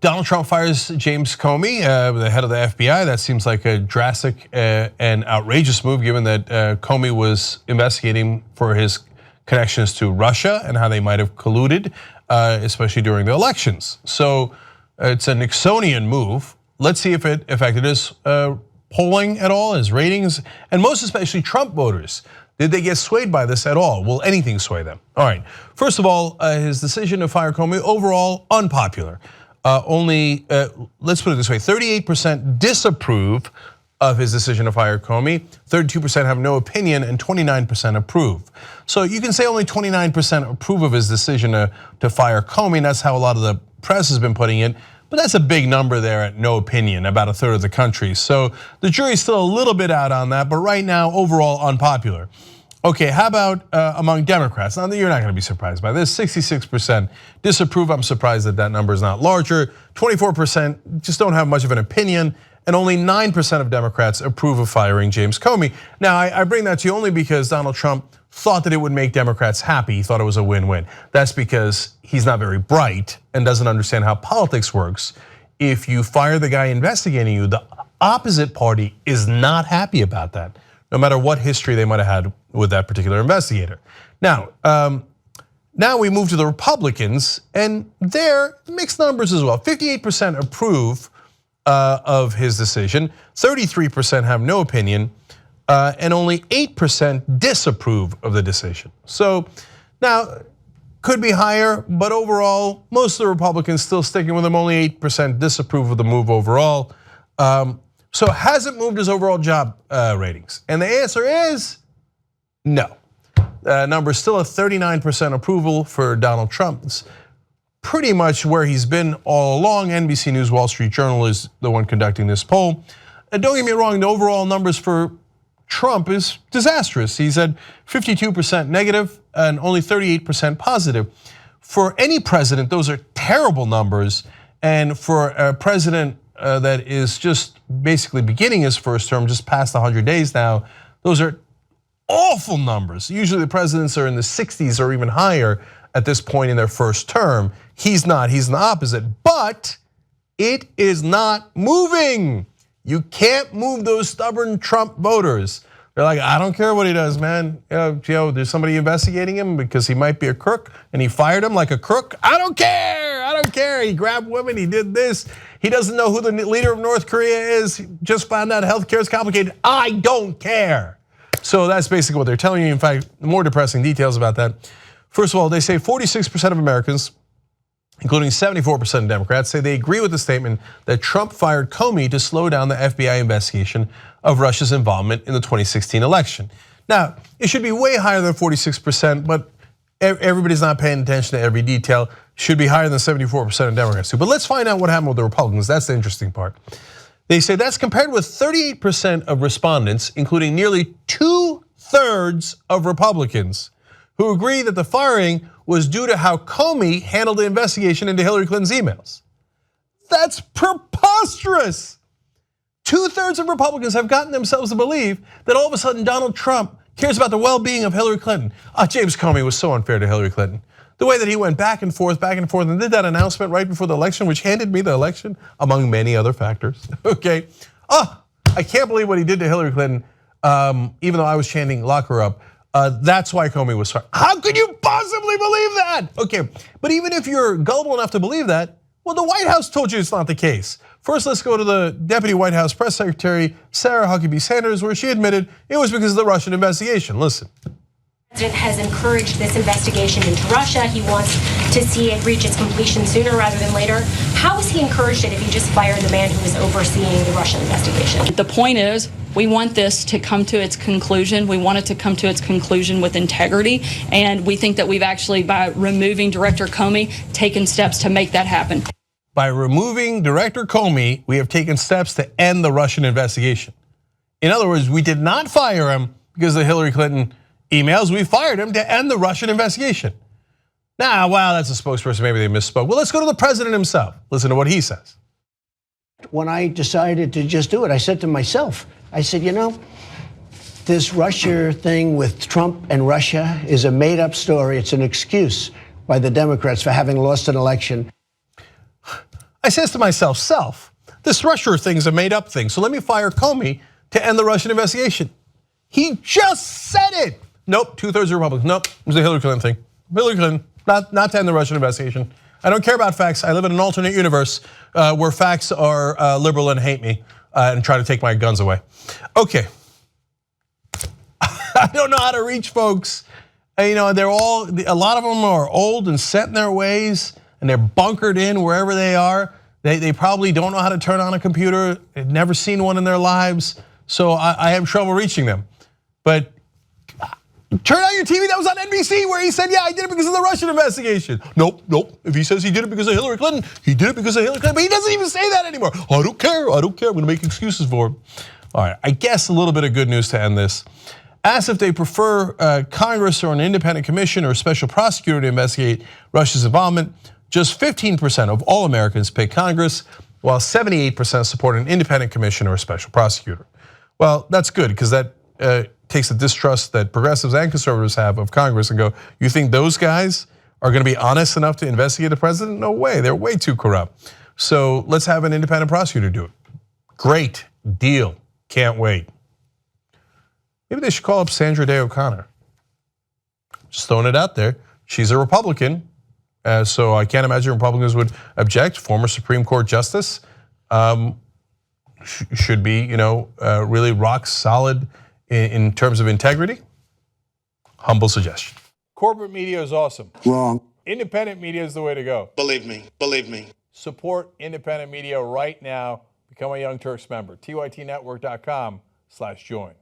Donald Trump fires James Comey, the head of the FBI. That seems like a drastic and outrageous move, given that Comey was investigating for his connections to Russia and how they might have colluded, especially during the elections. So it's a Nixonian move. Let's see if it affected his polling at all, his ratings, and most especially Trump voters. Did they get swayed by this at all? Will anything sway them? All right, first of all, his decision to fire Comey, overall unpopular. Let's put it this way, 38% disapprove of his decision to fire Comey, 32% have no opinion, and 29% approve. So you can say only 29% approve of his decision to fire Comey, and that's how a lot of the press has been putting it. But that's a big number there at no opinion, about a third of the country. So the jury's still a little bit out on that, but right now, overall unpopular. Okay, how about among Democrats? Now, you're not gonna be surprised by this. 66% disapprove. I'm surprised that that number is not larger. 24% just don't have much of an opinion, and only 9% of Democrats approve of firing James Comey. Now, I bring that to you only because Donald Trump thought that it would make Democrats happy. He thought it was a win-win. That's because he's not very bright and doesn't understand how politics works. If you fire the guy investigating you, the opposite party is not happy about that, no matter what history they might have had with that particular investigator. Now we move to the Republicans, and they're mixed numbers as well. 58% approve of his decision, 33% have no opinion, and only 8% disapprove of the decision. So now, could be higher, but overall, most of the Republicans still sticking with him, only 8% disapprove of the move overall. So has it moved his overall job ratings? And the answer is no. Number is still a 39% approval for Donald Trump. It's pretty much where he's been all along. NBC News, Wall Street Journal is the one conducting this poll. And don't get me wrong, the overall numbers for Trump is disastrous. He's at 52% negative and only 38% positive. For any president, those are terrible numbers. And for a president that is just basically beginning his first term, just past 100 days now, those are awful numbers. Usually the presidents are in the 60s or even higher at this point in their first term. He's not, he's the opposite, but it is not moving. You can't move those stubborn Trump voters. They're like, I don't care what he does, man. There's somebody investigating him because he might be a crook and he fired him like a crook. I don't care, I don't care. He grabbed women, he did this. He doesn't know who the leader of North Korea is. He just found out healthcare is complicated. I don't care. So that's basically what they're telling you. In fact, more depressing details about that. First of all, they say 46% of Americans, including 74% of Democrats, say they agree with the statement that Trump fired Comey to slow down the FBI investigation of Russia's involvement in the 2016 election. Now, it should be way higher than 46%, but everybody's not paying attention to every detail. Should be higher than 74% of Democrats too. But let's find out what happened with the Republicans. That's the interesting part. They say that's compared with 38% of respondents, including nearly 2/3 of Republicans, who agree that the firing was due to how Comey handled the investigation into Hillary Clinton's emails. That's preposterous. 2/3 of Republicans have gotten themselves to believe that all of a sudden Donald Trump cares about the well-being of Hillary Clinton. James Comey was so unfair to Hillary Clinton. The way that he went back and forth, and did that announcement right before the election, which handed me the election, among many other factors, okay? I can't believe what he did to Hillary Clinton, even though I was chanting, lock her up. That's why Comey was fired. How could you possibly believe that? Okay, but even if you're gullible enough to believe that, well, the White House told you it's not the case. First, let's go to the Deputy White House Press Secretary, Sarah Huckabee Sanders, where she admitted it was because of the Russian investigation. Listen. The president has encouraged this investigation into Russia. He wants to see it reach its completion sooner rather than later. How has he encouraged it if he just fired the man who was overseeing the Russian investigation? The point is, we want this to come to its conclusion. We want it to come to its conclusion with integrity. And we think that we've actually, by removing Director Comey, taken steps to make that happen. By removing Director Comey, we have taken steps to end the Russian investigation. In other words, we did not fire him because of the Hillary Clinton emails. We fired him to end the Russian investigation. Now, wow, that's a spokesperson, maybe they misspoke. Well, let's go to the president himself. Listen to what he says. When I decided to just do it, I said to myself, I said, this Russia thing with Trump and Russia is a made up story. It's an excuse by the Democrats for having lost an election. I says to myself, this Russia thing's a made up thing, so let me fire Comey to end the Russian investigation. He just said it. Nope, 2/3 of Republicans. Nope, it was a Hillary Clinton thing. Hillary Clinton, not to end the Russian investigation. I don't care about facts. I live in an alternate universe where facts are liberal and hate me and try to take my guns away. Okay. I don't know how to reach folks. You know, a lot of them are old and set in their ways, and they're bunkered in wherever they are. They probably don't know how to turn on a computer. They've never seen one in their lives, so I have trouble reaching them. But turn on your TV. That was on NBC where he said, yeah, I did it because of the Russian investigation. Nope. If he says he did it because of Hillary Clinton, he did it because of Hillary Clinton. But he doesn't even say that anymore. I don't care. I'm gonna make excuses for him. All right, I guess a little bit of good news to end this. Asked if they prefer Congress or an independent commission or a special prosecutor to investigate Russia's involvement, just 15% of all Americans pick Congress, while 78% support an independent commission or a special prosecutor. Well, that's good because that takes the distrust that progressives and conservatives have of Congress and go, you think those guys are gonna be honest enough to investigate the president? No way, they're way too corrupt. So let's have an independent prosecutor do it. Great deal, can't wait. Maybe they should call up Sandra Day O'Connor. Just throwing it out there. She's a Republican, so I can't imagine Republicans would object. Former Supreme Court Justice should be, really rock solid in terms of integrity. Humble suggestion. Corporate media is awesome. Wrong. Independent media is the way to go. Believe me. Support independent media right now. Become a Young Turks member. TYTnetwork.com/join.